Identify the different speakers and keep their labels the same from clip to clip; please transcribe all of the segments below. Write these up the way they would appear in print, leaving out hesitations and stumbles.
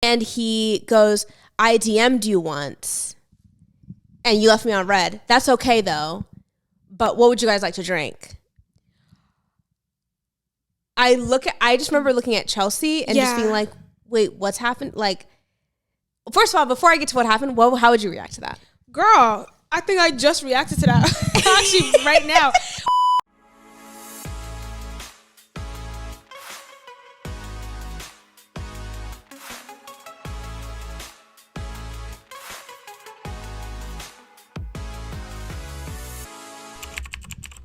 Speaker 1: and he goes, I DM'd you once and you left me on red. That's okay though. But what would you guys like to drink? I just remember looking at Chelsea and just being like, wait, what's happened? Like, first of all, before I get to what happened, how would you react to that?
Speaker 2: Girl, I think I just reacted to that. Actually, right now.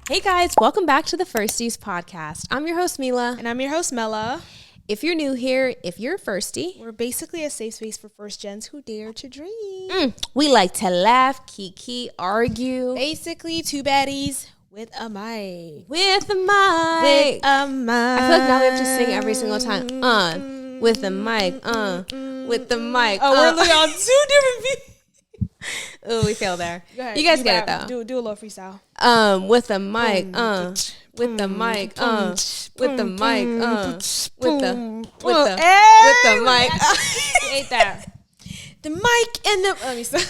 Speaker 1: Hey guys, welcome back to the Firsties podcast. I'm your host, Mila.
Speaker 2: And I'm your host, Mela.
Speaker 1: If you're new here, if you're a firstie,
Speaker 2: we're basically a safe space for first gens who dare to dream.
Speaker 1: We like to laugh, kiki, argue.
Speaker 2: Basically, two baddies with a mic.
Speaker 1: With a mic.
Speaker 2: With a mic.
Speaker 1: I feel like now we have to sing every single time. With the mic. With the mic.
Speaker 2: Oh, we're literally on two different views.
Speaker 1: Oh, we failed there.
Speaker 2: Go ahead.
Speaker 1: You guys get it though.
Speaker 2: Do a little freestyle.
Speaker 1: With the mic. With the mic. With the mic. With the mic.
Speaker 2: Ain't that the mic and the? Let me stop.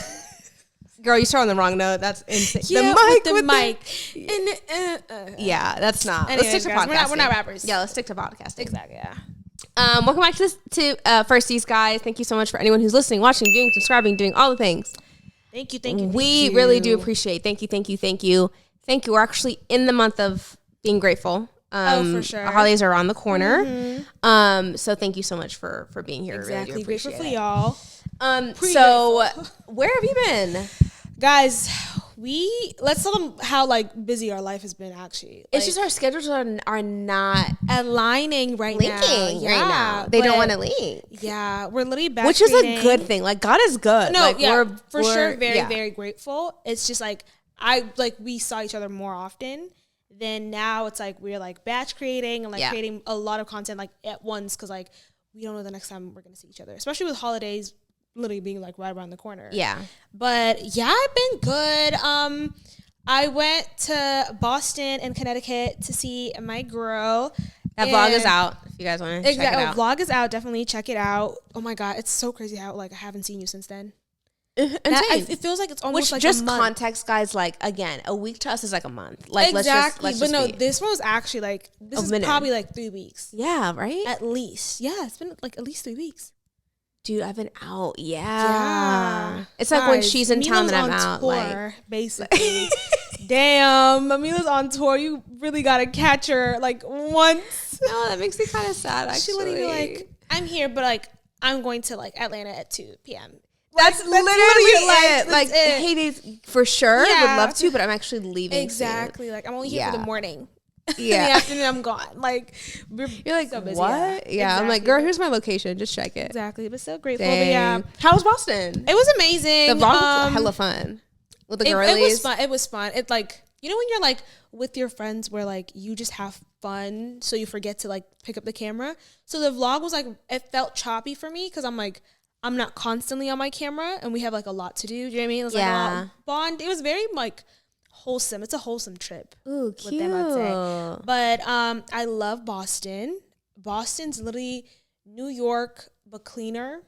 Speaker 1: Girl, you start on the wrong note. That's insane.
Speaker 2: Yeah, the mic.
Speaker 1: Yeah, that's not.
Speaker 2: Anyways,
Speaker 1: let's stick to podcasting.
Speaker 2: We're not rappers.
Speaker 1: Yeah, let's stick to podcasting.
Speaker 2: Exactly. Yeah.
Speaker 1: Welcome back to Firsties, guys. Thank you so much for anyone who's listening, watching, viewing, subscribing, doing all the things.
Speaker 2: Thank you.
Speaker 1: We really do appreciate. Thank you. We're actually in the month of being grateful.
Speaker 2: For sure.
Speaker 1: Our holidays are around the corner. Mm-hmm. So thank you so much for being here.
Speaker 2: Exactly.
Speaker 1: Really do appreciate
Speaker 2: Grateful for y'all.
Speaker 1: So where have you been?
Speaker 2: Guys, let's tell them how busy our life has been actually.
Speaker 1: It's just our schedules are not
Speaker 2: aligning right now.
Speaker 1: Linking right now. They don't want to link.
Speaker 2: Yeah, we're literally back.
Speaker 1: Which is a good thing. Like, God is good.
Speaker 2: No, we're sure very,
Speaker 1: yeah.
Speaker 2: very grateful. It's just we saw each other more often. Then now it's we're batch creating and creating a lot of content at once because we don't know the next time we're gonna see each other, especially with holidays literally being right around the corner.
Speaker 1: Yeah.
Speaker 2: But yeah, I've been good. I went to Boston and Connecticut to see my girl.
Speaker 1: That vlog is out if you guys want to check it out.
Speaker 2: Vlog is out. Definitely check it out. Oh my God, it's so crazy how I haven't seen you since then. It feels like it's almost
Speaker 1: just
Speaker 2: a month.
Speaker 1: Context, guys. Again, a week to us is a month.
Speaker 2: Exactly.
Speaker 1: Let's just
Speaker 2: this one was actually this is probably 3 weeks.
Speaker 1: Yeah, right.
Speaker 2: At least. Yeah, it's been at least 3 weeks.
Speaker 1: Dude, I've been out. Yeah. It's when she's in town and I'm out.
Speaker 2: Tour, basically. Damn, Mila's on tour. You really gotta catch her once.
Speaker 1: No, that makes me kind of sad. Actually,
Speaker 2: she literally be I'm here, but I'm going to Atlanta at 2 p.m.
Speaker 1: That's literally it. Hey, days for sure. Yeah. Would love to, but I'm actually leaving.
Speaker 2: Exactly.
Speaker 1: Soon.
Speaker 2: I'm only here for the morning.
Speaker 1: Yeah.
Speaker 2: In the afternoon, I'm gone.
Speaker 1: You're so busy. What? Yeah. Exactly. I'm girl, here's my location. Just check it.
Speaker 2: Exactly. But so grateful. But yeah.
Speaker 1: How was Boston?
Speaker 2: It was amazing.
Speaker 1: The vlog was hella fun. With the girlies.
Speaker 2: It was fun. It's when you're with your friends where you just have fun, so you forget to pick up the camera. So the vlog was it felt choppy for me because I'm not constantly on my camera and we have a lot to do. Do you know what I mean? It was a lot bond. It was very wholesome. It's a wholesome trip.
Speaker 1: Ooh, cute.
Speaker 2: With them, I'd say. But I love Boston. Boston's literally New York but cleaner.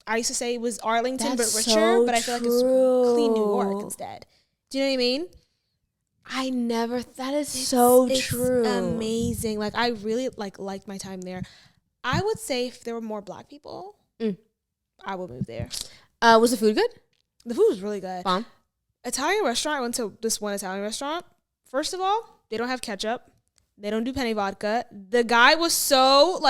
Speaker 2: I used to say it was Arlington but richer,
Speaker 1: so
Speaker 2: but I feel it's clean New York instead. Do you know what I mean?
Speaker 1: That is so true.
Speaker 2: Amazing. I really liked my time there. I would say if there were more Black people, I would move there.
Speaker 1: Was the food good?
Speaker 2: The food was really good.
Speaker 1: Bomb.
Speaker 2: Italian restaurant. I went to this one Italian restaurant. First of all, they don't have ketchup. They don't do penny vodka. The guy was so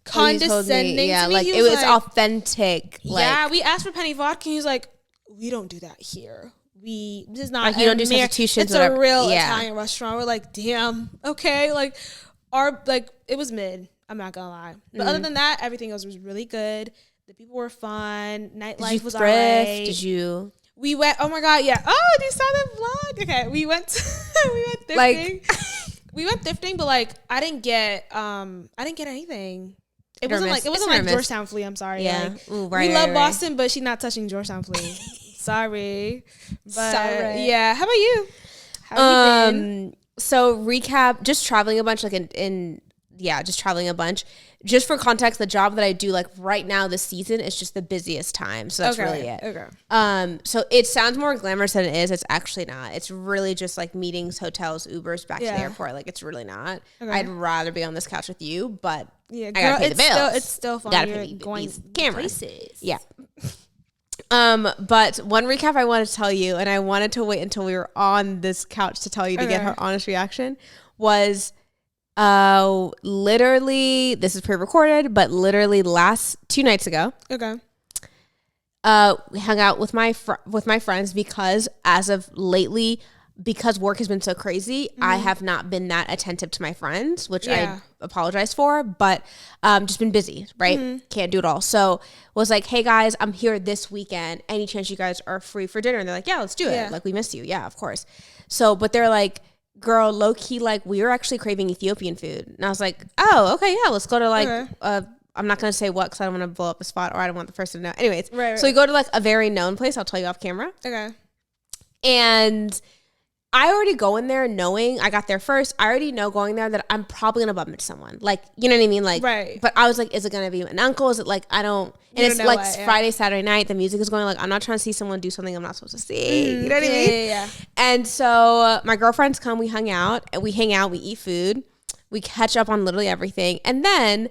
Speaker 2: condescending to me.
Speaker 1: It was authentic.
Speaker 2: Yeah, we asked for penny vodka. And he was like, "We don't do that here. This is not.
Speaker 1: You don't do substitutions.
Speaker 2: It's a real Italian restaurant." We're like, "Damn, okay." It was mid. I'm not gonna lie. But other than that, everything else was really good. The people were fun. Nightlife was alright.
Speaker 1: Did you?
Speaker 2: We went. Oh my God! Yeah. Oh, you saw the vlog? Okay, we went thrifting. We went thrifting, but I didn't get anything. It wasn't Georgetown flea. I'm sorry.
Speaker 1: Yeah.
Speaker 2: We love Boston, but she's not touching Georgetown flea. Sorry. Yeah. How about you? How have you been?
Speaker 1: So recap, just traveling a bunch in just traveling a bunch. Just for context, the job that I do like right now this season is just the busiest time. So that's really it.
Speaker 2: Okay.
Speaker 1: So it sounds more glamorous than it is. It's actually not. It's really just like meetings, hotels, Ubers back to the airport. Like it's really not. Okay. I'd rather be on this couch with you, but I gotta pay the bills.
Speaker 2: It's still fun.
Speaker 1: Gotta pay going these cameras. Places. Yeah. But one recap I wanted to tell you, and I wanted to wait until we were on this couch to tell you to get her honest reaction, was literally, this is pre-recorded, but literally last 2 nights ago.
Speaker 2: Okay.
Speaker 1: We hung out with my friends because as of lately, because work has been so crazy, I have not been that attentive to my friends, which I apologize for, but just been busy, right? Can't do it all. So was like, hey guys, I'm here this weekend. Any chance you guys are free for dinner? And they're like, yeah, let's do it. Like, we missed you. Yeah, of course. So, but they're like, girl, low key, like, we were actually craving Ethiopian food. And I was like, oh, okay, yeah, let's go to like, I'm not going to say what because I don't want to blow up a spot or I don't want the person to know. Anyways, so we go to like a very known place. I'll tell you off camera.
Speaker 2: Okay.
Speaker 1: And I already go in there knowing I got there first. I already know going there that I'm probably going to bump into someone. Like, you know what I mean? Like, but I was like, is it going to be an uncle? Is it like, I don't, and it's like Friday, Saturday night. The music is going like, I'm not trying to see someone do something I'm not supposed to see. You know what I mean?
Speaker 2: Yeah.
Speaker 1: And so my girlfriends come, we hung out and we hang out, we eat food. We catch up on literally everything. And then,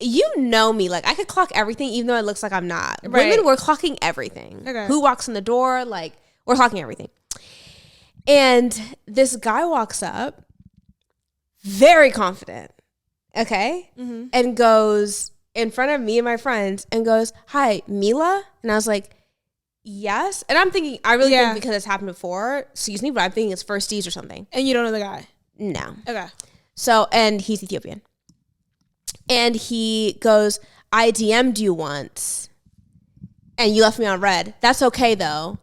Speaker 1: you know me, like I could clock everything even though it looks like I'm not. Women, we're clocking everything. Who walks in the door? Like, we're clocking everything. And this guy walks up, very confident, okay? And goes in front of me and my friends and goes, hi, Mila? And I was like, yes. And I'm thinking, I really think because it's happened before, excuse me, but I'm thinking it's Firsties or something.
Speaker 2: And you don't know the guy?
Speaker 1: No.
Speaker 2: Okay.
Speaker 1: So, and he's Ethiopian. And he goes, I DM'd you once and you left me on red. That's okay though.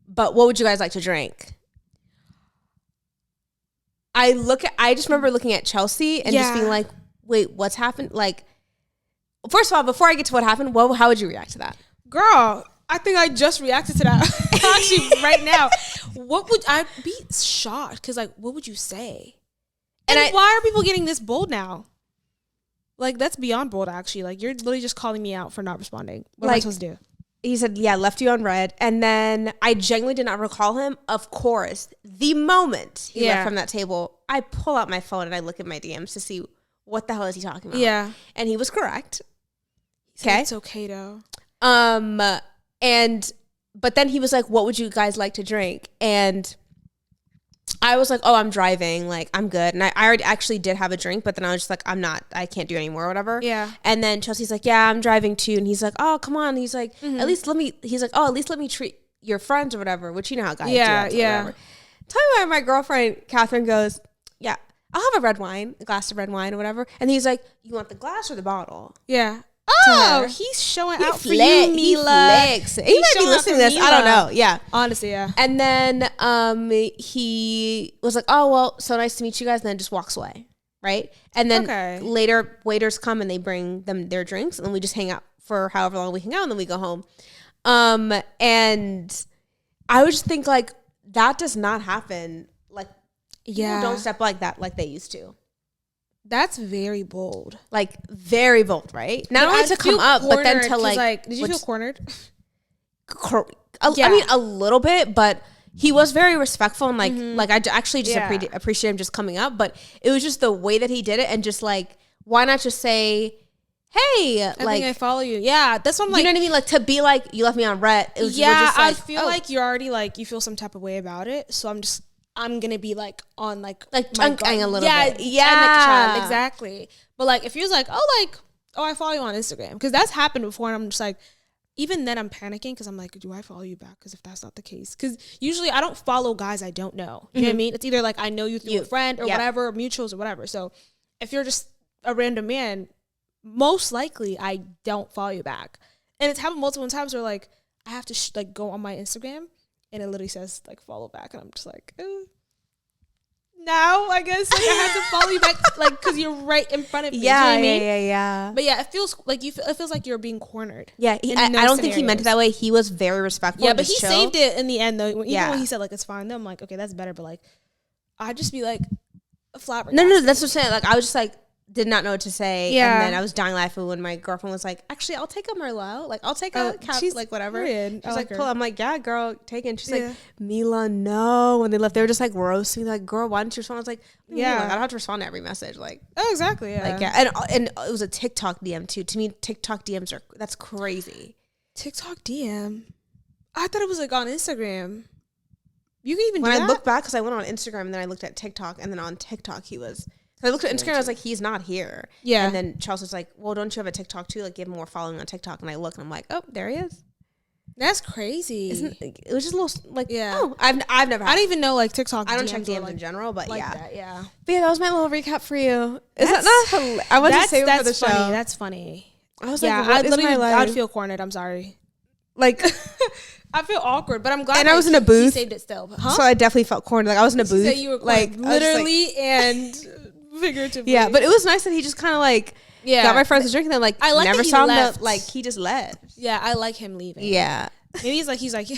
Speaker 1: But what would you guys like to drink? I just remember looking at Chelsea and just being like, wait, what's happened? Like, first of all, before I get to what happened, how would you react to that?
Speaker 2: Girl, I think I just reacted to that actually right now. What would I be shocked? Because like, what would you say? And why are people getting this bold now? Like, that's beyond bold, actually. Like, you're literally just calling me out for not responding. What am I supposed to do?
Speaker 1: He said, yeah, left you on red. And then I genuinely did not recall him. Of course, the moment he left from that table, I pull out my phone and I look at my DMs to see what the hell is he talking about.
Speaker 2: Yeah.
Speaker 1: And he was correct.
Speaker 2: Okay. It's okay, though.
Speaker 1: But then he was like, what would you guys like to drink? And I was like, oh, I'm driving. Like, I'm good. And I already actually did have a drink, but then I was just like, I can't do it anymore or whatever.
Speaker 2: Yeah.
Speaker 1: And then Chelsea's like, yeah, I'm driving too. And he's like, oh, come on. He's like, at least let me treat your friends or whatever, which you know how guys do. Yeah. Whatever. Tell me why my girlfriend, Catherine, goes, yeah, I'll have a glass of red wine or whatever. And he's like, you want the glass or the bottle?
Speaker 2: Yeah. Oh, he's showing out for you, Mila.
Speaker 1: He might be listening to this. I don't know. Yeah.
Speaker 2: Honestly, yeah.
Speaker 1: And then he was like, oh, well, so nice to meet you guys. And then just walks away. Right. And then later waiters come and they bring them their drinks. And then we just hang out for however long we hang out. And then we go home. And I would just think like that does not happen. Like, people don't step like that like they used to.
Speaker 2: That's very bold.
Speaker 1: Like, very bold, right? Not only to come up, but then to like
Speaker 2: did you feel cornered?
Speaker 1: I mean, a little bit, but he was very respectful and like I actually just appreciate him just coming up. But it was just the way that he did it and just like, why not just say, hey,
Speaker 2: I think I follow you. Yeah, that's what I'm like.
Speaker 1: You know what I mean? Like, to be like, you left me on red. It was, just like,
Speaker 2: I feel like you're already like, you feel some type of way about it. So I'm gonna be like on like
Speaker 1: chunking a little bit.
Speaker 2: Yeah, exactly. But like if you're like, oh, I follow you on Instagram, because that's happened before, and I'm just like, even then I'm panicking because I'm like, do I follow you back? Because if that's not the case, because usually I don't follow guys I don't know. You know what I mean? It's either like I know you through a friend or whatever, or mutuals or whatever. So if you're just a random man, most likely I don't follow you back. And it's happened multiple times where like I have to like go on my Instagram. And it literally says, like, follow back. And I'm just like, now, I guess. Like, I have to follow you back, like, because you're right in front of me.
Speaker 1: Yeah,
Speaker 2: you know what I mean?
Speaker 1: Yeah.
Speaker 2: But, yeah, it feels like it feels like you're being cornered.
Speaker 1: Yeah, I don't think he meant it that way. He was very respectful.
Speaker 2: Yeah, but he saved it in the end, though. Even when he said, like, it's fine, though, I'm like, okay, that's better. But, like, I'd just be, like, a flabbergasted.
Speaker 1: No, that's what I'm saying. Like, I was just like, did not know what to say.
Speaker 2: Yeah.
Speaker 1: And then I was dying laughing when my girlfriend was like, actually, I'll take a Merlot. Like, I'll take a cap, like, whatever.
Speaker 2: Weird.
Speaker 1: She's like, cool. I'm like, yeah, girl, take it. And she's like, Mila, no. When they left, they were just like roasting. Like, girl, why didn't you respond? I was like, yeah. Like, I don't have to respond to every message. Like,
Speaker 2: oh, exactly. Yeah.
Speaker 1: Like, yeah. And it was a TikTok DM too. To me, TikTok DMs that's crazy.
Speaker 2: TikTok DM? I thought it was like on Instagram. You can even
Speaker 1: when I look back, because I went on Instagram and then I looked at TikTok, and then on TikTok he was. I looked at Instagram, I was like, he's not here. Yeah. And then Charles was like, well, don't you have a TikTok too? Like, give him more following on TikTok. And I look and I'm like, oh, there he is.
Speaker 2: That's crazy.
Speaker 1: It was just a little like, oh, I've never.
Speaker 2: I don't even know like TikTok.
Speaker 1: I don't check DMs in general, but
Speaker 2: like that, yeah.
Speaker 1: But yeah, that was my little recap for you. Is that not hilarious? I wanted to save it for the show.
Speaker 2: That's funny.
Speaker 1: I was like, what is my life?
Speaker 2: I'd feel cornered. I'm sorry.
Speaker 1: Like,
Speaker 2: I feel awkward, but I'm glad.
Speaker 1: And I was in a booth.
Speaker 2: He saved it still. Huh?
Speaker 1: So I definitely felt cornered. Like, I was in a booth.
Speaker 2: So you were like literally and figuratively.
Speaker 1: Yeah, but it was nice that he just kind of like got my friends to drink, and then like I never saw him. Like, he just left.
Speaker 2: Yeah, I like him leaving.
Speaker 1: Yeah,
Speaker 2: maybe he's like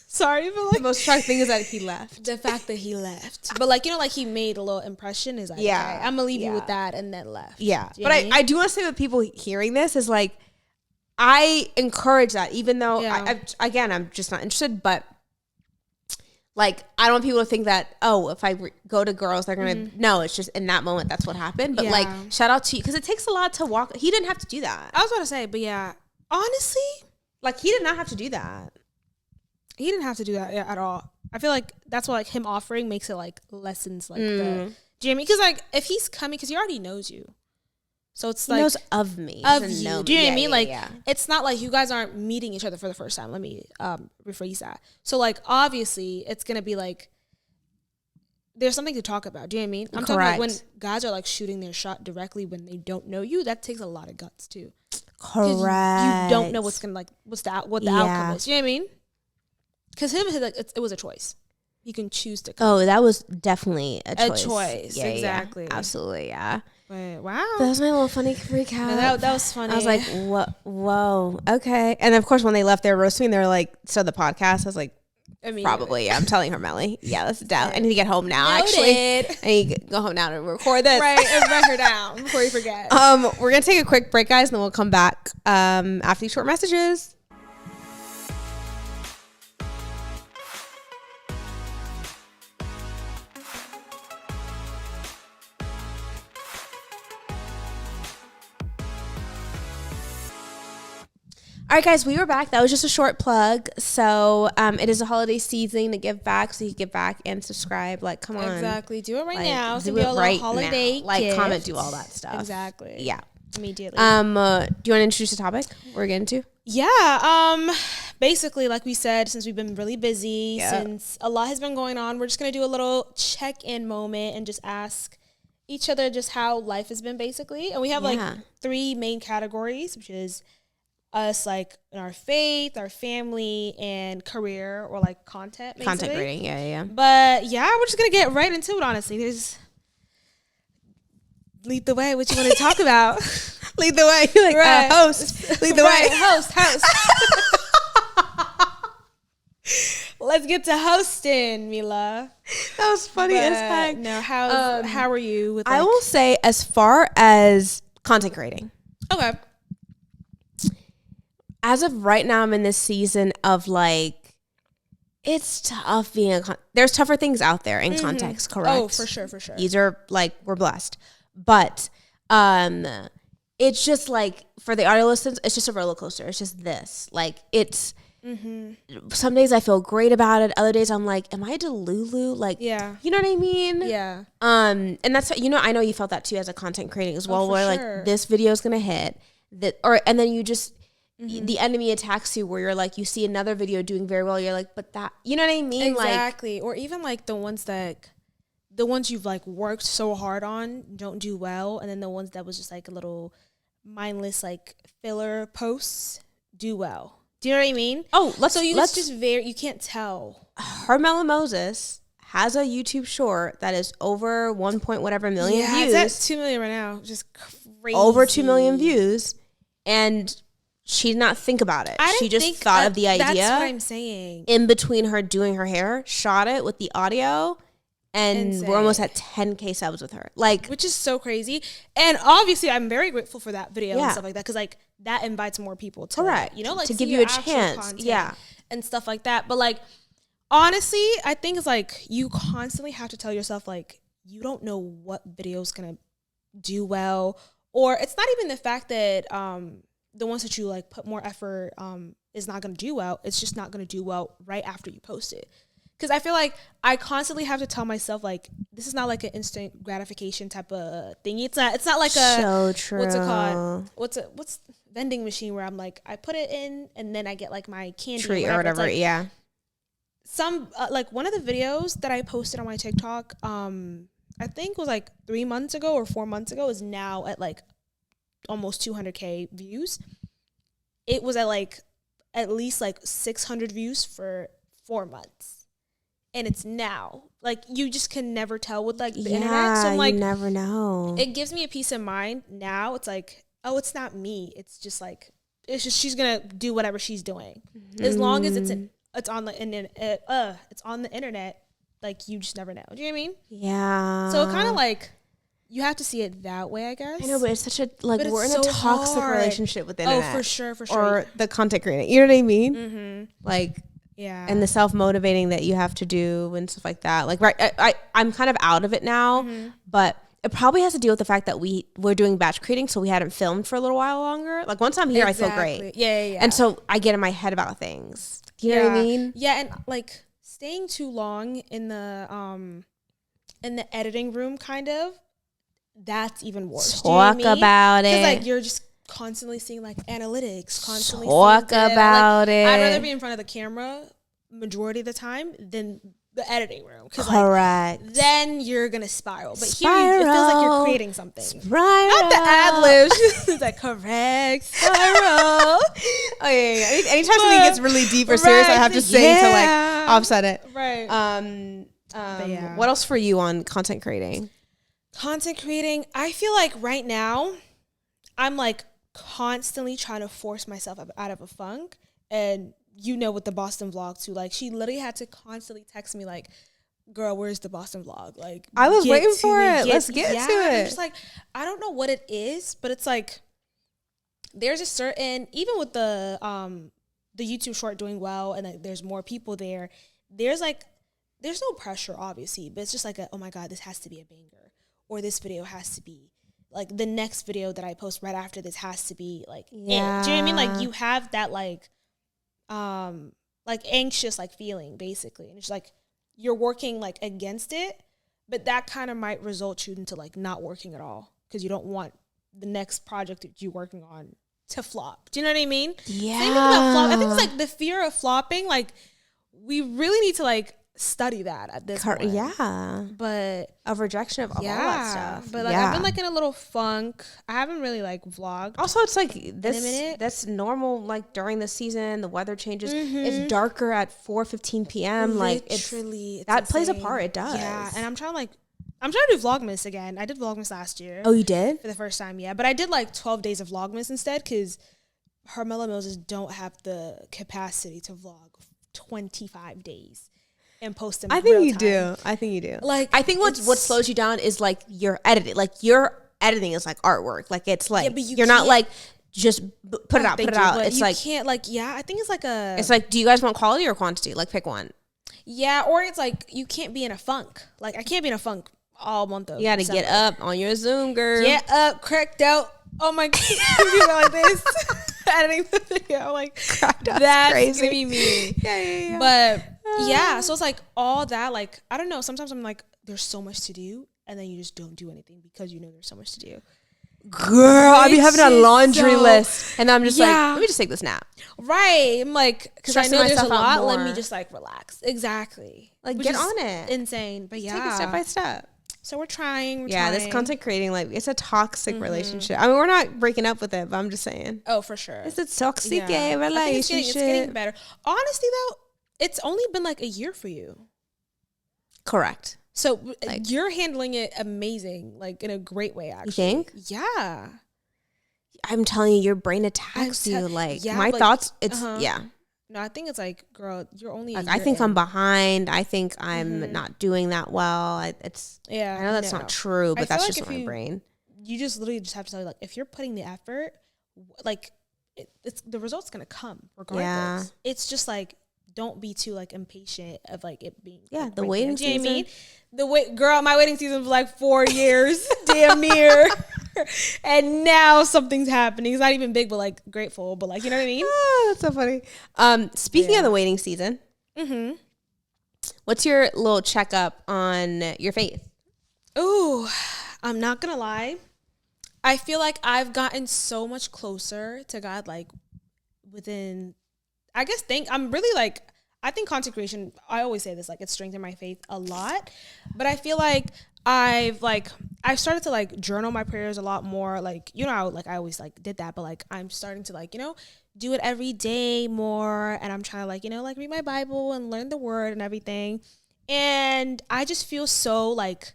Speaker 2: sorry, but like
Speaker 1: the most shocking thing is that he left.
Speaker 2: The fact that he left, but like like he made a little impression is like okay, I'm gonna leave you with that, and then left.
Speaker 1: Yeah, but I do want to say with people hearing this is like, I encourage that, even though I'm just not interested, but like, I don't want people to think that, oh, if I go to girls, they're going to, no, it's just in that moment, that's what happened. But like, shout out to you, because it takes a lot to walk. He didn't have to do that.
Speaker 2: I was about to say, but yeah, honestly,
Speaker 1: like, he did not have to do that.
Speaker 2: He didn't have to do that at all. I feel like that's what like him offering makes it like lessens like the Jamie, because like if he's coming, because he already knows you. So it's like,
Speaker 1: he knows of me.
Speaker 2: Of you. Do you know what I mean? Like, it's not like you guys aren't meeting each other for the first time. Let me rephrase that. So, like, obviously, it's going to be like, there's something to talk about. Do you know what I mean? I'm talking like when guys are like shooting their shot directly when they don't know you, that takes a lot of guts too.
Speaker 1: Correct.
Speaker 2: You don't know what's going to like, what the outcome is. Do you know what I mean? Because it was a choice. You can choose to come.
Speaker 1: Oh, that was definitely a choice.
Speaker 2: A choice, exactly.
Speaker 1: Yeah, absolutely, yeah.
Speaker 2: But, wow.
Speaker 1: That was my little funny recap.
Speaker 2: No, that was funny.
Speaker 1: I was like, whoa, okay. And of course, when they left, they were roasting me. They were like, so the podcast? I was like, probably, yeah. I'm telling her, Melly. Yeah, let's down. I need to get home now, actually. I need to go home now to record this.
Speaker 2: Right, and write her down before you forget.
Speaker 1: We're going to take a quick break, guys, and then we'll come back after these short messages. All right, guys, we were back. That was just a short plug. So it is a holiday season to give back, so you can give back and subscribe. Like, come on.
Speaker 2: Exactly. Do it right now.
Speaker 1: Do it right now. Like, comment, do all that stuff.
Speaker 2: Exactly.
Speaker 1: Yeah.
Speaker 2: Immediately.
Speaker 1: Do you want to introduce the topic we're getting to?
Speaker 2: Yeah. Basically, like we said, since we've been really busy, since a lot has been going on, we're just going to do a little check-in moment and just ask each other just how life has been, basically. And we have like 3 main categories, which is us like in our faith, our family, and career, or like content, basically.
Speaker 1: Content creating, yeah.
Speaker 2: But yeah, we're just gonna get right into it. Honestly, there's lead the way. What you want to talk about?
Speaker 1: Lead the way. You're like, host. Lead the way.
Speaker 2: Host. Let's get to hosting, Mila.
Speaker 1: That was funny as heck.
Speaker 2: No, how are you with?
Speaker 1: I will say, as far as content creating,
Speaker 2: okay.
Speaker 1: As of right now, I'm in this season of like, it's tough being there's tougher things out there in context, correct?
Speaker 2: Oh, for sure.
Speaker 1: These are like, we're blessed. But it's just like, for the audio listeners, it's just a roller coaster. It's just this. Like, it's, some days I feel great about it. Other days I'm like, am I Delulu? Like, you know what I mean?
Speaker 2: Yeah.
Speaker 1: And that's, I know you felt that too as a content creating as well, where like, this video is going to hit. And then you just, the enemy attacks you, where you're like, you see another video doing very well, you're like, but that, you know what I mean?
Speaker 2: Exactly. Like, or even like the ones you've like worked so hard on don't do well, and then the ones that was just like a little mindless like filler posts do well. Do you know what I mean?
Speaker 1: Oh,
Speaker 2: you can't tell.
Speaker 1: Hermela Moses has a YouTube short that is over 1 point whatever million views.
Speaker 2: It's at 2 million right now. Just crazy.
Speaker 1: Over 2 million views, and she did not think about it. She just thought of the idea.
Speaker 2: That's what I'm saying.
Speaker 1: In between her doing her hair, shot it with the audio, And
Speaker 2: Insane.
Speaker 1: we're almost at 10K subs with her. Like,
Speaker 2: which is so crazy. And obviously, I'm very grateful for that video and stuff like that, because like that invites more people to, like
Speaker 1: to give you a chance,
Speaker 2: and stuff like that. But like, honestly, I think it's like you constantly have to tell yourself like you don't know what video's gonna do well, or it's not even the fact that the ones that you like put more effort is not gonna do well. It's just not gonna do well right after you post it. Because I feel like I constantly have to tell myself, like, this is not like an instant gratification type of thingy. It's not like a,
Speaker 1: so true.
Speaker 2: What's it called? What's vending machine where I'm like, I put it in and then I get like my candy
Speaker 1: treat or whatever. Like,
Speaker 2: some, like one of the videos that I posted on my TikTok, I think was like 3 months ago or 4 months ago, is now at like almost 200K views. It was at like at least like 600 views for 4 months. And it's now, like, you just can never tell with like the internet. So I'm like,
Speaker 1: you never know.
Speaker 2: It gives me a peace of mind now. It's like, oh, it's not me. It's just like, it's just she's gonna do whatever she's doing, as long as it's on the internet. It's on the internet. Like, you just never know. Do you know what I mean?
Speaker 1: Yeah.
Speaker 2: So it kind of like, you have to see it that way, I guess.
Speaker 1: I know, but it's such a, like, we're in a toxic relationship with the internet.
Speaker 2: Oh, for sure.
Speaker 1: Or the content creating. You know what I mean?
Speaker 2: Mm-hmm.
Speaker 1: Like,
Speaker 2: yeah.
Speaker 1: And the self-motivating that you have to do and stuff like that. Like, I'm kind of out of it now, but it probably has to deal with the fact that we're doing batch creating, so we hadn't filmed for a little while longer. Like, once I'm here, I feel great.
Speaker 2: Yeah.
Speaker 1: And so I get in my head about things. You know what I mean?
Speaker 2: Yeah, and like staying too long in the editing room, kind of, that's even worse.
Speaker 1: Talk about it.
Speaker 2: Because like you're just constantly seeing like analytics, constantly
Speaker 1: talk about it.
Speaker 2: I'd rather be in front of the camera majority of the time than the editing room.
Speaker 1: Correct.
Speaker 2: Like, then you're gonna spiral. But here it feels like you're creating something.
Speaker 1: Spiral.
Speaker 2: Not the ad-libs. It's like correct spiral.
Speaker 1: Oh yeah. Anytime something gets really deep or serious, I have to sing to like offset it.
Speaker 2: Right.
Speaker 1: What else for you on content creating?
Speaker 2: Content creating, I feel like right now, I'm like constantly trying to force myself out of a funk. And you know, with the Boston vlog too, like she literally had to constantly text me like, girl, where's the Boston vlog? Like,
Speaker 1: I was waiting for it. Let's get to it.
Speaker 2: I'm just like, I don't know what it is, but it's like, there's a certain, even with the YouTube short doing well and like, there's more people there, there's no pressure obviously, but it's just like oh my God, this has to be a banger, or this video has to be like the next video that I post right after this has to be like, do you know what I mean? Like you have that like anxious like feeling basically, and it's like you're working like against it, but that kind of might result you into like not working at all because you don't want the next project that you're working on to flop. Do you know what I mean?
Speaker 1: Yeah.
Speaker 2: Same thing about flop. I think it's like the fear of flopping. Like we really need to like study that at this point.
Speaker 1: Yeah.
Speaker 2: But
Speaker 1: of rejection of all that stuff.
Speaker 2: But like I've been like in a little funk. I haven't really like vlogged.
Speaker 1: Also, it's like that's normal. Like during the season, the weather changes. It's darker at 4:15 p.m. Like
Speaker 2: literally,
Speaker 1: that plays a part. It does.
Speaker 2: Yeah, and I'm trying to do Vlogmas again. I did Vlogmas last year.
Speaker 1: Oh, you did?
Speaker 2: For the first time, yeah. But I did like 12 days of Vlogmas instead because Hermela Moses don't have the capacity to vlog 25 days. And post them. I think you do.
Speaker 1: Like, I think what slows you down is like your editing. Like your editing is like artwork. Like it's like you're not like just put it out. It's like
Speaker 2: can't like I think it's like
Speaker 1: It's like, do you guys want quality or quantity? Like pick one.
Speaker 2: Yeah, or it's like you can't be in a funk. Like I can't be in a funk all month of.
Speaker 1: You got to get up on your Zoom, girl.
Speaker 2: Get up, cracked out. Oh my God, you go like this. Editing the video, like that's crazy. Gonna be me.
Speaker 1: Yeah.
Speaker 2: But yeah, so it's like all that. Like I don't know. Sometimes I'm like, there's so much to do, and then you just don't do anything because you know there's so much to do.
Speaker 1: Girl, I be having a laundry list, and I'm just like, let me just take this nap.
Speaker 2: Right. I'm like, because I know there's a lot. Let me just like relax. Exactly.
Speaker 1: Like get on it.
Speaker 2: Insane, but
Speaker 1: just take it step by step.
Speaker 2: So we're trying.
Speaker 1: This content creating, like, it's a toxic relationship. I mean, we're not breaking up with it, but I'm just saying.
Speaker 2: Oh, for sure.
Speaker 1: It's a toxic relationship.
Speaker 2: It's getting better. Honestly, though, it's only been like a year for you.
Speaker 1: Correct.
Speaker 2: So like, you're handling it amazing, like in a great way, actually.
Speaker 1: You think?
Speaker 2: Yeah.
Speaker 1: I'm telling you, your brain attacks you. Like, my thoughts, it's,
Speaker 2: No, I think it's like, girl, you're only
Speaker 1: like I think I'm behind. I think I'm not doing that well. I know that's not true, but that's just my brain.
Speaker 2: You just literally just have to tell you, like, if you're putting the effort, like it's the result's gonna come regardless. Yeah. It's just like, don't be too like impatient of like it being like,
Speaker 1: the waiting season.
Speaker 2: You know what I mean? Girl, my waiting season was like 4 years, damn near. And now something's happening. It's not even big, but like grateful. But like, you know what I mean?
Speaker 1: Oh, that's so funny. Speaking of the waiting season, what's your little checkup on your faith?
Speaker 2: Ooh, I'm not gonna lie. I feel like I've gotten so much closer to God, like within. I think consecration, I always say this, like it's strengthened my faith a lot, but I feel like I've started to like journal my prayers a lot more. Like, you know, like I always like did that, but like I'm starting to like, you know, do it every day more. And I'm trying to like, you know, like read my Bible and learn the word and everything. And I just feel so like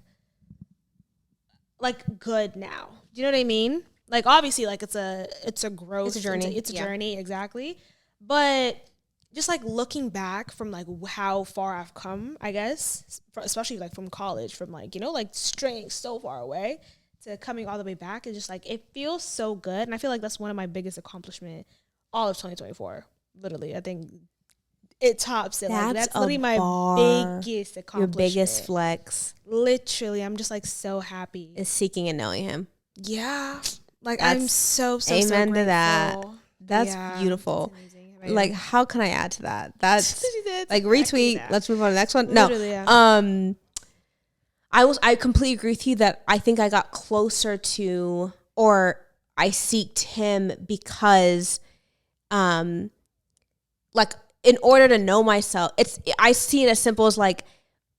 Speaker 2: good now. Do you know what I mean? Like obviously like it's a growth.
Speaker 1: It's a journey.
Speaker 2: It's a journey. Exactly. But just like looking back from like how far I've come, I guess, especially like from college, from like, you know, like straying so far away to coming all the way back, is just like, it feels so good. And I feel like that's one of my biggest accomplishment all of 2024. Literally, I think it tops it. That's literally my biggest accomplishment.
Speaker 1: Your biggest flex.
Speaker 2: Literally, I'm just like so happy.
Speaker 1: Is seeking and knowing him.
Speaker 2: Yeah. Like I'm so
Speaker 1: amen
Speaker 2: so
Speaker 1: to that. That's beautiful. That's like, how can I add to that? That's like retweet. Let's move on to the next one. No. Yeah. I completely agree with you that I think I got closer to, or I seeked him because, like in order to know myself, I see it as simple as like,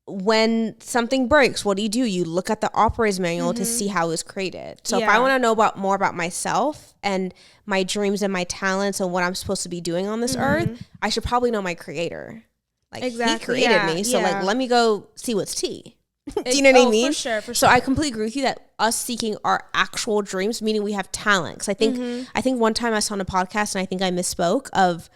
Speaker 1: when something breaks, what do? You look at the operator's manual to see how it was created. So if I want to know more about myself and my dreams and my talents and what I'm supposed to be doing on this earth, I should probably know my creator. Like he created me. So like, let me go see what's tea. Do you know what I mean?
Speaker 2: For sure.
Speaker 1: So I completely agree with you that us seeking our actual dreams, meaning we have talents. I think one time I saw on a podcast and I think I misspoke of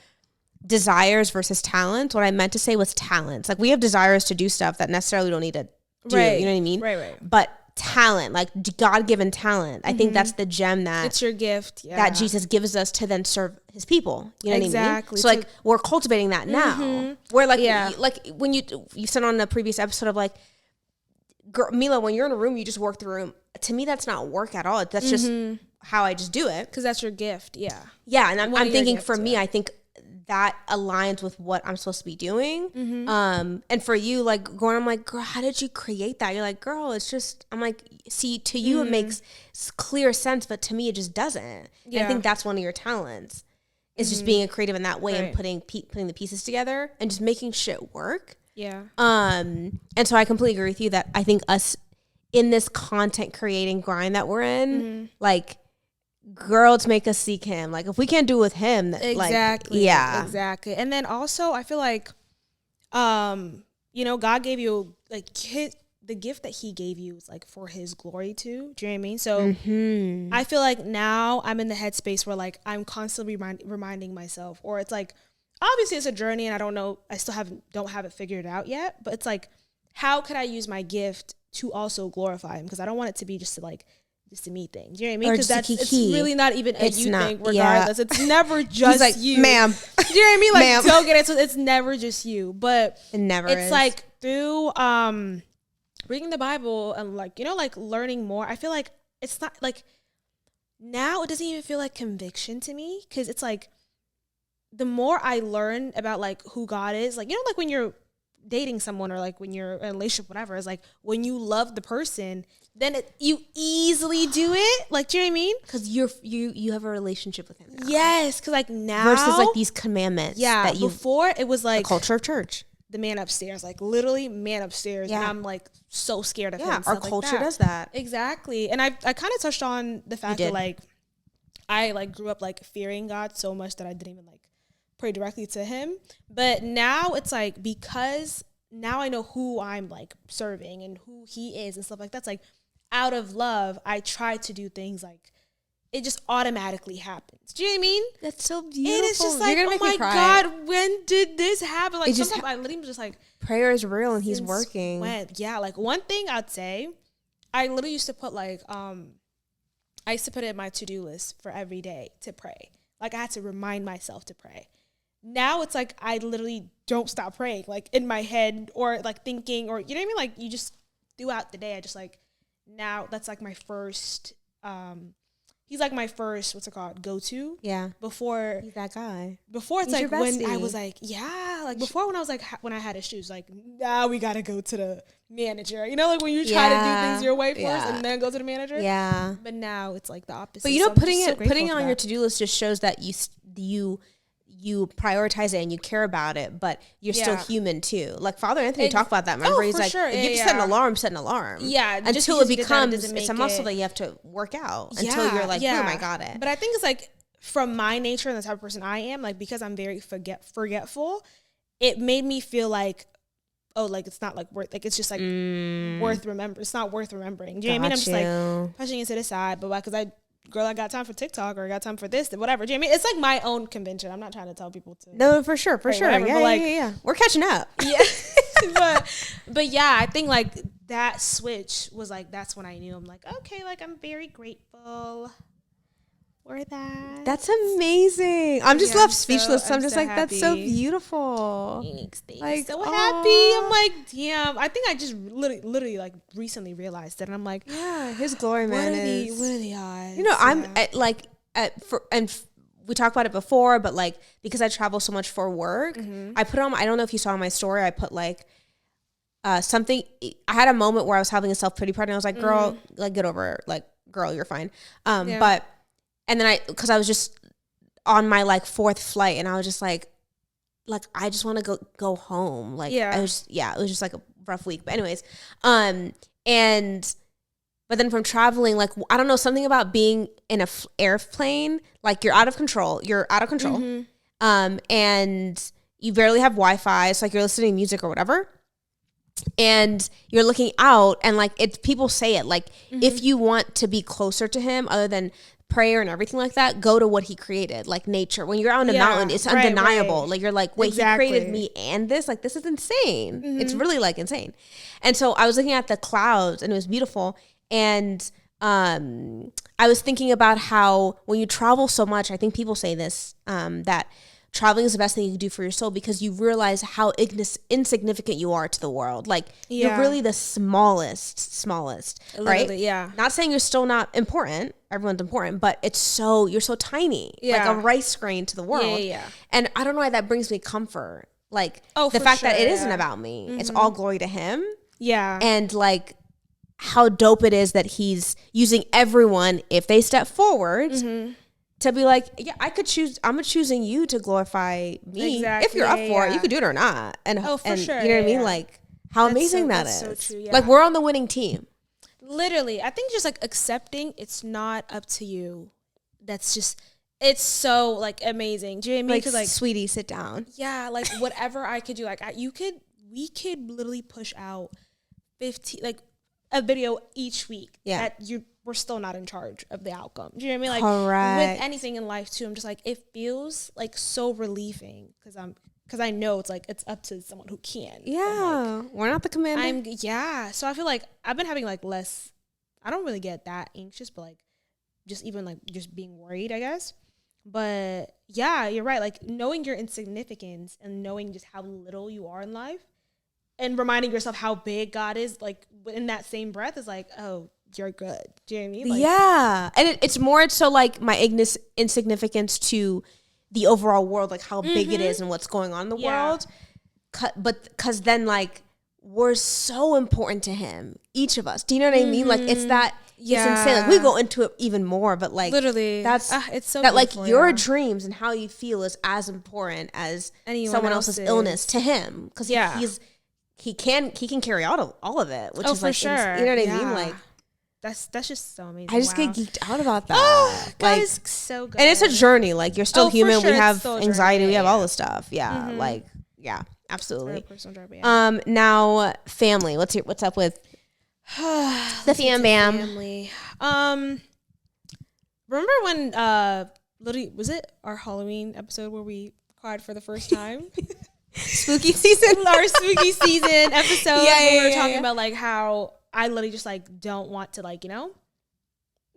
Speaker 1: desires versus talent. What I meant to say was talents. Like we have desires to do stuff that necessarily don't need to do. You know what I mean?
Speaker 2: Right.
Speaker 1: But talent, like God-given talent, I think that's the gem that
Speaker 2: it's your gift
Speaker 1: that Jesus gives us to then serve his people. You know what I mean? So like we're cultivating that now. We're like, like when you said on the previous episode of like, girl, Mila, when you're in a room, you just work the room. To me, that's not work at all. That's just how I just do it.
Speaker 2: Because that's your gift. Yeah.
Speaker 1: Yeah. And I'm thinking for me, I think that aligns with what I'm supposed to be doing. And for you, like going, I'm like, girl, how did you create that? You're like, girl, it's just, I'm like, see, to you, it makes clear sense, but to me, it just doesn't. Yeah. I think that's one of your talents is just being a creative in that way and putting the pieces together and just making shit work.
Speaker 2: Yeah.
Speaker 1: And so I completely agree with you that I think us in this content creating grind that we're in, like, girl, to make us seek him. Like if we can't do it with him,
Speaker 2: exactly.
Speaker 1: Like, yeah,
Speaker 2: exactly. And then also I feel like, you know, God gave you like the gift that he gave you is like for his glory too. Do you know what I mean? So I feel like now I'm in the headspace where like I'm constantly reminding myself, or it's like, obviously it's a journey and I don't know, I still don't have it figured out yet, but it's like, how could I use my gift to also glorify him? Because I don't want it to be just a me thing. Do you know what I mean? Because it's really not even a you thing regardless. Yeah. It's never just
Speaker 1: like,
Speaker 2: you.
Speaker 1: Ma'am.
Speaker 2: Do you know what I mean? Like, don't get it. So it's never just you. But
Speaker 1: it's
Speaker 2: like through reading the Bible and like, you know, like learning more, I feel like it's not like, now it doesn't even feel like conviction to me, because it's like the more I learn about like who God is, like, you know, like when you're dating someone or like when you're in a relationship, whatever, it's like when you love the person, then you easily do it. Like, do you know what I mean?
Speaker 1: Because you have a relationship with him now.
Speaker 2: Yes, because like now
Speaker 1: versus like these commandments.
Speaker 2: Yeah, that before it was like
Speaker 1: the culture of church.
Speaker 2: The man upstairs, like literally man upstairs, and I'm like so scared of him.
Speaker 1: Yeah, our culture does that
Speaker 2: exactly. And I kind of touched on the fact that like I like grew up like fearing God so much that I didn't even like pray directly to him. But now it's like, because now I know who I'm like serving and who he is and stuff like that. It's like out of love, I try to do things like it just automatically happens. Do you know what I mean?
Speaker 1: That's so beautiful.
Speaker 2: And it's just like, oh my God, when did this happen? Like, sometimes I literally just like,
Speaker 1: prayer is real and he's working.
Speaker 2: Yeah, like one thing I'd say, I literally used to put like, I used to put it in my to-do list for every day to pray. Like I had to remind myself to pray. Now it's like, I literally don't stop praying, like in my head or like thinking or, you know what I mean? Like you just throughout the day, I just like, now that's like my first, he's like my first, what's it called, go-to.
Speaker 1: Yeah.
Speaker 2: Before.
Speaker 1: He's that guy.
Speaker 2: Before it's like when I was like, yeah. Like before when I was like, when I had issues, like, now we got to go to the manager. You know, like when you try to do things your way first and then go to the manager.
Speaker 1: Yeah.
Speaker 2: But now it's like the opposite.
Speaker 1: But you know, putting it on your to-do list just shows that you prioritize it and you care about it, but you're still human too. Like Father Anthony talked about that. Remember, he's like,
Speaker 2: sure.
Speaker 1: if you set an alarm, set an alarm.
Speaker 2: Yeah.
Speaker 1: Until it becomes, it's a muscle that you have to work out until you're like, boom, I got it.
Speaker 2: But I think it's like from my nature and the type of person I am, like because I'm very forgetful, it made me feel like, oh, like it's not like worth, like it's just like worth remembering. It's not worth remembering. Do you know what I mean? I'm just like pushing it to the side, but because I got time for TikTok or I got time for this, whatever. Do you know what I mean? It's like my own convention. I'm not trying to tell people to.
Speaker 1: No, for sure.
Speaker 2: Whatever,
Speaker 1: yeah,
Speaker 2: but like,
Speaker 1: yeah. We're catching up.
Speaker 2: Yeah. but yeah, I think like that switch was like, that's when I knew I'm like, okay, like I'm very grateful for that.
Speaker 1: That's amazing. I'm just left speechless. I'm just
Speaker 2: so
Speaker 1: like,
Speaker 2: happy.
Speaker 1: that's so beautiful.
Speaker 2: Thanks.
Speaker 1: Like,
Speaker 2: so happy. I'm like, damn. I think I just literally like recently realized that. And I'm like,
Speaker 1: yeah, his glory, man.
Speaker 2: What are the odds?
Speaker 1: You know, I'm we talked about it before, but like because I travel so much for work, I put on. I don't know if you saw my story. I put like something. I had a moment where I was having a self-pity party. And I was like, girl, like get over it. Like, girl, you're fine. But and then because I was just on my like 4th flight, and I was just like I just want to go home. Like, it was just like a rough week. But anyways, but then from traveling, like, I don't know, something about being in a airplane, like you're out of control. And you barely have Wi-Fi. It's like you're listening to music or whatever. And you're looking out, and like people say it, like if you want to be closer to him other than prayer and everything like that, go to what he created, like nature. When you're out on a mountain, it's undeniable. Right. Like you're like, wait, he created me and this? Like this is insane. It's really like insane. And so I was looking at the clouds and it was beautiful. And I was thinking about how when you travel so much, I think people say this, that traveling is the best thing you can do for your soul because you realize how insignificant you are to the world. Like you're really the smallest, right?
Speaker 2: Yeah.
Speaker 1: Not saying you're still not important. Everyone's important, but you're so tiny, like a rice grain to the world.
Speaker 2: Yeah.
Speaker 1: And I don't know why that brings me comfort. Like the fact that it isn't about me. It's all glory to him. Yeah. And like how dope it is that he's using everyone, if they step forward, to be like, yeah, I'm choosing you to glorify me. Exactly. If you're up for it, you could do it or not. And
Speaker 2: for sure.
Speaker 1: You know what I mean? Like how amazing that is. So true, yeah. Like we're on the winning team.
Speaker 2: Literally. I think just like accepting it's not up to you. That's just, it's so like amazing. Do you know what I mean?
Speaker 1: Like, sweetie, sit down.
Speaker 2: Yeah. Like whatever I could do, like we could literally push out 15, like a video each week. Yeah. That we're still not in charge of the outcome. Do you know what I mean? Like with anything in life too, I'm just like, it feels like so relieving because I know it's like it's up to someone who can.
Speaker 1: Yeah. Like, we're not the commander.
Speaker 2: So I feel like I've been having like less, I don't really get that anxious, but like just even like just being worried, I guess. But yeah, you're right. Like knowing your insignificance and knowing just how little you are in life and reminding yourself how big God is, like in that same breath is like, oh, you're good. Do you know what I mean? Like,
Speaker 1: yeah. And it's more so like my insignificance to the overall world, like how big it is and what's going on in the world. But because then like we're so important to him, each of us. Do you know what I mean? Like it's that, it's insane. Like we go into it even more, but like
Speaker 2: literally
Speaker 1: that's
Speaker 2: it's so
Speaker 1: that like your dreams and how you feel is as important as someone else's illness to him. Because he can carry out all of it, which is like,
Speaker 2: sure.
Speaker 1: You know what I mean? Like
Speaker 2: that's just so amazing.
Speaker 1: I just get geeked out about that.
Speaker 2: Oh, God, is so good.
Speaker 1: And it's a journey. Like you're still human.
Speaker 2: Sure.
Speaker 1: We have anxiety. We have all this stuff. Yeah. Like, yeah, absolutely. Now family. What's up with the fam bam?
Speaker 2: Family. Remember when literally was it our Halloween episode where we cried for the first time?
Speaker 1: Spooky season.
Speaker 2: Our spooky season episode.
Speaker 1: Yeah,
Speaker 2: where we were talking about like how I literally just like don't want to like, you know,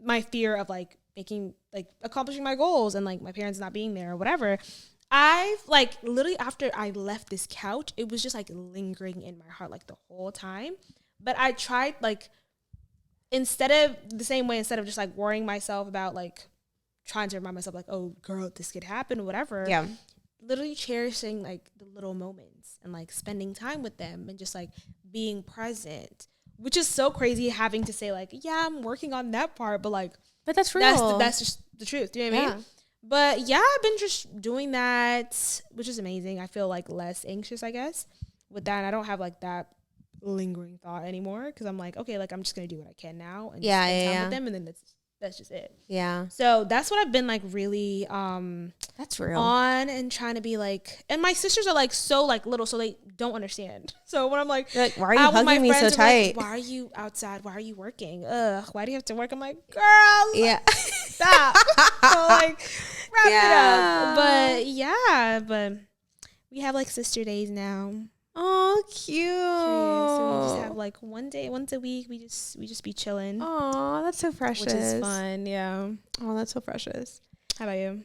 Speaker 2: my fear of like making like accomplishing my goals and like my parents not being there or whatever. I've like literally after I left this couch, it was just like lingering in my heart like the whole time. But I tried like instead of just like worrying myself about like trying to remind myself like, oh girl, this could happen, whatever.
Speaker 1: Yeah.
Speaker 2: Literally cherishing like the little moments and like spending time with them and just like being present, which is so crazy having to say like, yeah, I'm working on that part, but like,
Speaker 1: but that's real.
Speaker 2: That's just the truth. Do you know what I mean? But yeah, I've been just doing that, which is amazing. I feel like less anxious, I guess, with that. And I don't have like that lingering thought anymore because I'm like, okay, like I'm just gonna do what I can now and spend time with them, and then that's just it.
Speaker 1: Yeah.
Speaker 2: So that's what I've been like really
Speaker 1: that's real
Speaker 2: on and trying to be like, and my sisters are like so like little, so they don't understand. So when I'm like,
Speaker 1: you're like, why are you hugging me so tight?
Speaker 2: Like, why are you outside? Why are you working? Ugh, why do you have to work? I'm like, girl,
Speaker 1: yeah,
Speaker 2: stop. So like wrap it up. But yeah, but we have like sister days now.
Speaker 1: Oh, cute.
Speaker 2: So we just have like once a week. We just be chilling.
Speaker 1: Oh, that's so precious.
Speaker 2: Which is fun. Yeah.
Speaker 1: Oh, that's so precious.
Speaker 2: How about you?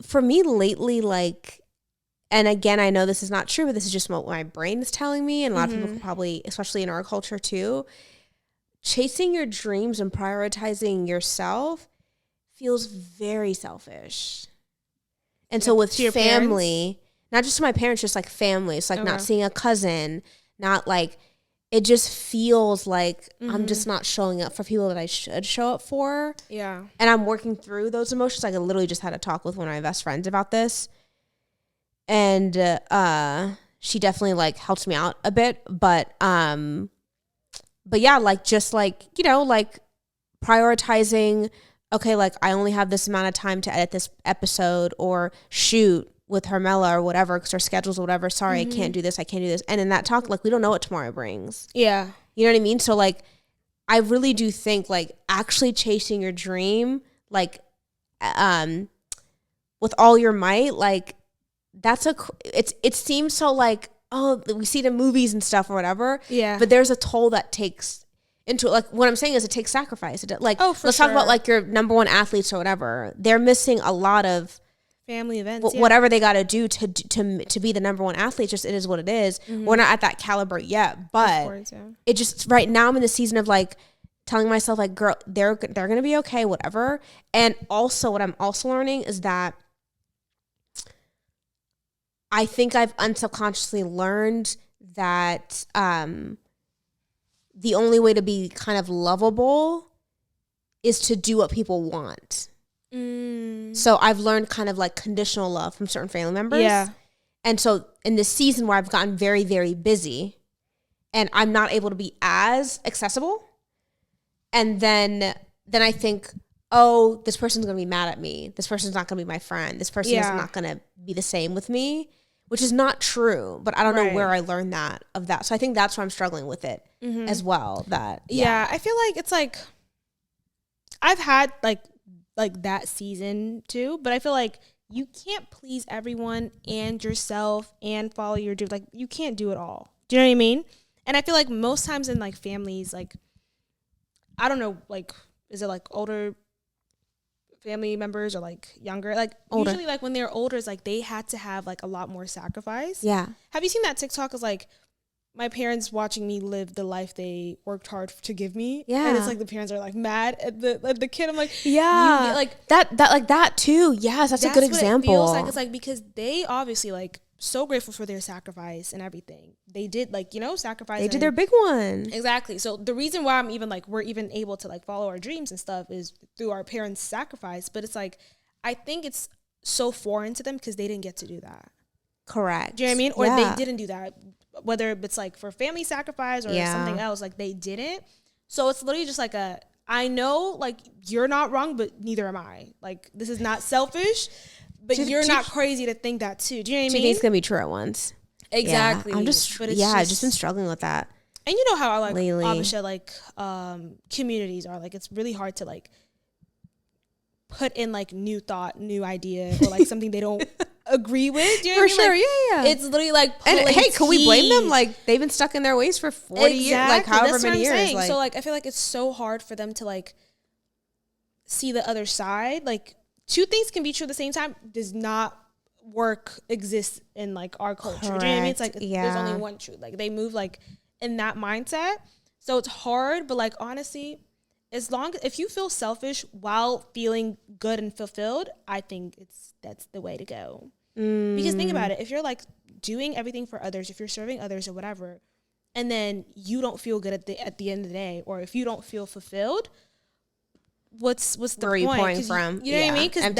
Speaker 1: For me lately, like, and again, I know this is not true, but this is just what my brain is telling me, and a lot of people probably, especially in our culture too, chasing your dreams and prioritizing yourself feels very selfish. And so with family, not just to my parents, just like family. It's like not seeing a cousin, not like, it just feels like I'm just not showing up for people that I should show up for.
Speaker 2: Yeah.
Speaker 1: And I'm working through those emotions. Like I literally just had a talk with one of my best friends about this. And she definitely like helped me out a bit. But yeah, like just like, you know, like prioritizing, okay, like I only have this amount of time to edit this episode or shoot with Hermela or whatever, because our schedules or whatever. Sorry, I can't do this. I can't do this. And in that talk, like we don't know what tomorrow brings.
Speaker 2: Yeah.
Speaker 1: You know what I mean? So like, I really do think like actually chasing your dream, like, with all your might, like that's it seems so like, oh, we see the movies and stuff or whatever.
Speaker 2: Yeah.
Speaker 1: But there's a toll that takes into it. Like what I'm saying is it takes sacrifice. Like, let's talk about like your number one athletes or whatever. They're missing a lot of
Speaker 2: family events,
Speaker 1: whatever they got to do to be the number one athlete. Just it is what it is. We're not at that caliber yet, but it just right now I'm in the season of like telling myself like, girl, they're gonna be okay, whatever. And also what I'm also learning is that I think I've unsubconsciously learned that the only way to be kind of lovable is to do what people want. So I've learned kind of like conditional love from certain family members.
Speaker 2: Yeah.
Speaker 1: And so in this season where I've gotten very, very busy and I'm not able to be as accessible, and then I think, oh, this person's going to be mad at me. This person's not going to be my friend. This person is not going to be the same with me, which is not true. But I don't know where I learned that. So I think that's where I'm struggling with it as well. Yeah,
Speaker 2: I feel like it's like I've had like that season too, but I feel like you can't please everyone and yourself and follow your dreams. Like you can't do it all. Do you know what I mean? And I feel like most times in like families, like I don't know, like is it like older family members or like younger? Like older. Usually like when they're older, it's like they had to have like a lot more sacrifice.
Speaker 1: Yeah.
Speaker 2: Have you seen that TikTok? Is like my parents watching me live the life they worked hard to give me.
Speaker 1: Yeah.
Speaker 2: And it's like the parents are like mad at the kid. I'm like,
Speaker 1: yeah,
Speaker 2: like
Speaker 1: that too. Yes, that's a good example.
Speaker 2: It feels like. It's like because they obviously like so grateful for their sacrifice and everything. They did like, you know, sacrifice.
Speaker 1: They did their big one.
Speaker 2: Exactly. So the reason why I'm even like, we're even able to like follow our dreams and stuff is through our parents' sacrifice. But it's like, I think it's so foreign to them because they didn't get to do that.
Speaker 1: Correct.
Speaker 2: Do you know what I mean? Or they didn't do that. Whether it's like for family sacrifice or something else, like they didn't. So it's literally just like I know like you're not wrong, but neither am I. Like this is not selfish, but you're not crazy to think that too. Do you know what I mean?
Speaker 1: It's gonna be true at once.
Speaker 2: Exactly.
Speaker 1: Yeah. I've just been struggling with that.
Speaker 2: And you know how like Abisha, like communities are like, it's really hard to like put in like new thought, new idea, or like something they don't agree with. Do you know what I mean?
Speaker 1: sure,
Speaker 2: Like,
Speaker 1: yeah.
Speaker 2: It's literally like
Speaker 1: And hey, can we blame them?
Speaker 2: teeth.
Speaker 1: Like they've been stuck in their ways for 40 years, like however
Speaker 2: That's
Speaker 1: many
Speaker 2: what I'm
Speaker 1: years.
Speaker 2: saying.
Speaker 1: Like,
Speaker 2: So like I feel like it's so hard for them to like see the other side. Like two things can be true at the same time does not exist in like our culture. Do you know what I mean? It's like there's only one truth. Like they move like in that mindset. So it's hard, but like honestly, if you feel selfish while feeling good and fulfilled, I think that's the way to go. Because think about it, if you're like doing everything for others, if you're serving others or whatever, and then you don't feel good at the end of the day, or if you don't feel fulfilled, what's the point?
Speaker 1: Where are you pouring from?
Speaker 2: You know what I mean? Because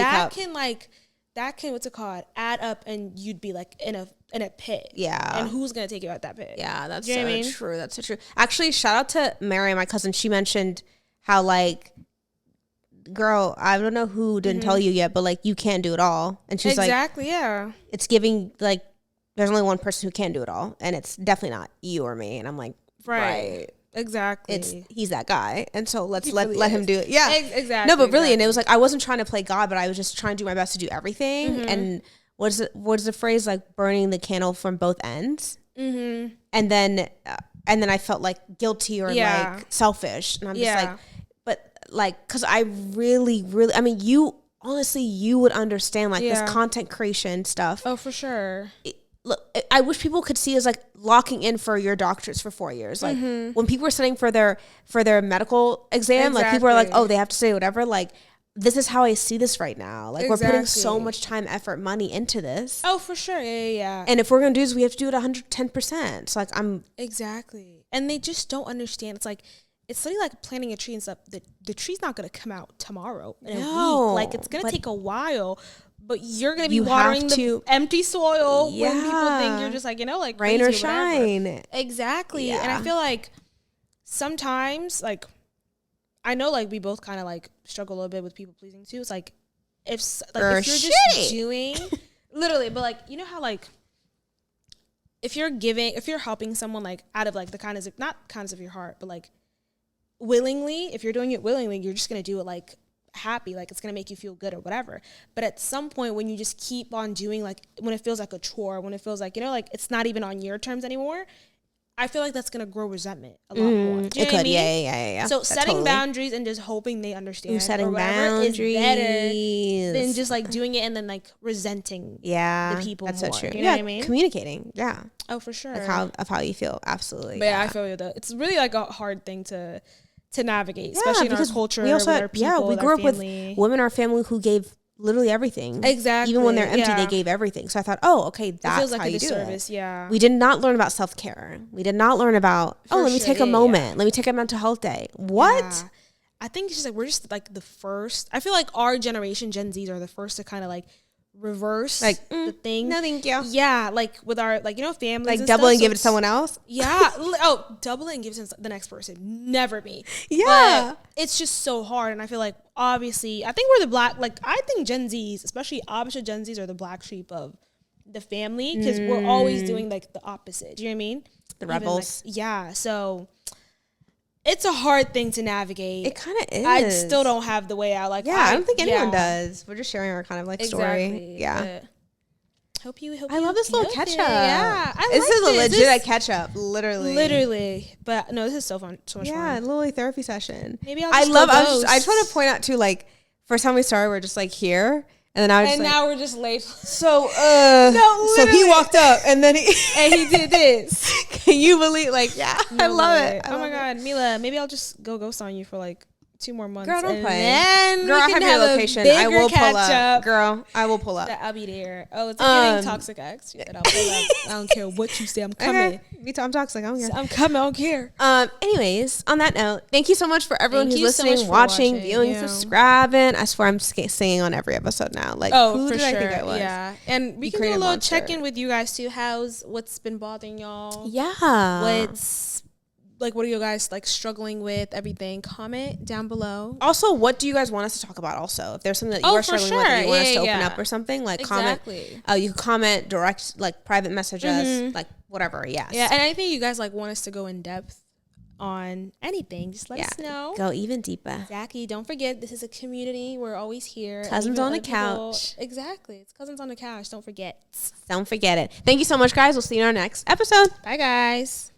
Speaker 2: that can what's it called, add up, and you'd be like in a pit.
Speaker 1: Yeah.
Speaker 2: And who's gonna take you out that pit?
Speaker 1: Yeah, that's
Speaker 2: you know
Speaker 1: so
Speaker 2: what I mean?
Speaker 1: true. That's so true. Actually, shout out to Mary, my cousin. She mentioned how like, girl, I don't know who didn't tell you yet, but like you can't do it all. And she's
Speaker 2: exactly, yeah.
Speaker 1: it's giving like there's only one person who can do it all, and it's definitely not you or me. And I'm like, right.
Speaker 2: Exactly.
Speaker 1: He's that guy, and so let's
Speaker 2: really
Speaker 1: let him do it. Yeah,
Speaker 2: exactly.
Speaker 1: No, but really, and it was like I wasn't trying to play God, but I was just trying to do my best to do everything. And what's the phrase, like burning the candle from both ends? And then I felt like guilty or like selfish, and I'm just like, but like, because I really, I mean, you would understand like this content creation stuff.
Speaker 2: Oh, for sure.
Speaker 1: Look, I wish people could see as like locking in for your doctors for 4 years. Like when people are studying for their medical exam, like people are like, oh, they have to say whatever. Like this is how I see this right now. Like we're putting so much time, effort, money into this.
Speaker 2: Oh, for sure. Yeah.
Speaker 1: And if we're gonna do this, we have to do it 110%. So like
Speaker 2: exactly. And they just don't understand. It's like it's literally like planting a tree and stuff. The tree's not gonna come out tomorrow in a week. Like it's gonna take a while. But you're going to be watering the empty soil when people think you're just like, you know, like
Speaker 1: rain or shine.
Speaker 2: Exactly. Yeah. And I feel like sometimes, like, I know, like, we both kind of, like, struggle a little bit with people pleasing, too. It's like, if you're just doing, literally, but, like, you know how, like, if you're helping someone, like, out of, like, the kindness of, not kindness of your heart, but, like, willingly, if you're doing it willingly, you're just going to do it, like, happy, like it's gonna make you feel good or whatever. But at some point when you just keep on doing, like when it feels like a chore, when it feels like, you know, like it's not even on your terms anymore, I feel like that's gonna grow resentment a lot more. Do you know what I mean?
Speaker 1: Yeah.
Speaker 2: So setting boundaries and just hoping they understand
Speaker 1: setting
Speaker 2: or whatever
Speaker 1: boundaries
Speaker 2: is better than just like doing it and then like resenting the people
Speaker 1: that's
Speaker 2: more.
Speaker 1: So true.
Speaker 2: You know what I mean?
Speaker 1: Communicating. Yeah.
Speaker 2: Oh, for sure.
Speaker 1: Of how you feel. Absolutely.
Speaker 2: But yeah, I feel you though. It's really like a hard thing to navigate, especially in our culture.
Speaker 1: We also
Speaker 2: with our people,
Speaker 1: we grew up with women in our family who gave literally everything.
Speaker 2: Exactly.
Speaker 1: Even when they're empty, they gave everything. So I thought, oh, okay, that's
Speaker 2: feels like
Speaker 1: how
Speaker 2: a
Speaker 1: you do
Speaker 2: disservice,
Speaker 1: it.
Speaker 2: Yeah.
Speaker 1: We did not learn about self-care. We did not learn about, let me take a moment. Yeah. Let me take a mental health day. What?
Speaker 2: Yeah. I think it's just like, we're just like the first. I feel like our generation, Gen Zs, are the first to kind of like reverse like the thing.
Speaker 1: No, thank you.
Speaker 2: Yeah, like with our, like, you know, families,
Speaker 1: like
Speaker 2: and
Speaker 1: double
Speaker 2: stuff,
Speaker 1: and give it to someone else.
Speaker 2: Yeah. Double it and give it to the next person. Never me.
Speaker 1: Yeah.
Speaker 2: But it's just so hard, and I feel like obviously I think we're the black. Like I think Gen Zs, especially Abisha Gen Zs, are the black sheep of the family because we're always doing like the opposite. Do you know what I mean?
Speaker 1: The rebels.
Speaker 2: Like, yeah. So it's a hard thing to navigate.
Speaker 1: It kind of is.
Speaker 2: I still don't have the way out. Like,
Speaker 1: I don't think anyone does. We're just sharing our kind of like story. Yeah. I love this little ketchup.
Speaker 2: Yeah,
Speaker 1: this is a legit ketchup. Literally.
Speaker 2: But no, this is so fun. So much fun.
Speaker 1: Yeah, a little therapy session.
Speaker 2: Maybe I just
Speaker 1: want to point out too, like first time we started, we're just like here. And then
Speaker 2: now we're just late.
Speaker 1: So, so he walked up and then
Speaker 2: he did this.
Speaker 1: Can you believe? Like, I love it.
Speaker 2: Oh my God, Mila, maybe I'll just go ghost on you for like 2 more months.
Speaker 1: Girl, don't play.
Speaker 2: Then
Speaker 1: girl, I have your location. I will pull up. Girl, I will pull up.
Speaker 2: I'll be there. Oh, it's getting toxic X. I'll pull up. I don't care what you say. I'm coming.
Speaker 1: Okay. Me too. I'm toxic. I don't care.
Speaker 2: I'm coming. I don't care.
Speaker 1: Anyways, on that note, thank you so much for everyone who's listening, watching, viewing, subscribing. I swear I'm singing on every episode now. Like, who did I think I was?
Speaker 2: Yeah. And we can do a little check-in with you guys too. What's been bothering y'all?
Speaker 1: Yeah.
Speaker 2: What are you guys like struggling with? Everything. Comment down below.
Speaker 1: Also, what do you guys want us to talk about? Also, if there's something that you are struggling with, and you want us to open up or something, like comment. You can comment, direct, like private message us, like whatever. Yes.
Speaker 2: Yeah, and anything you guys like want us to go in depth on anything, just let us know.
Speaker 1: Go even deeper.
Speaker 2: Exactly. Don't forget, this is a community. We're always here.
Speaker 1: Cousins on the couch.
Speaker 2: Exactly. It's cousins on the couch. Don't forget.
Speaker 1: Don't forget it. Thank you so much, guys. We'll see you in our next episode.
Speaker 2: Bye, guys.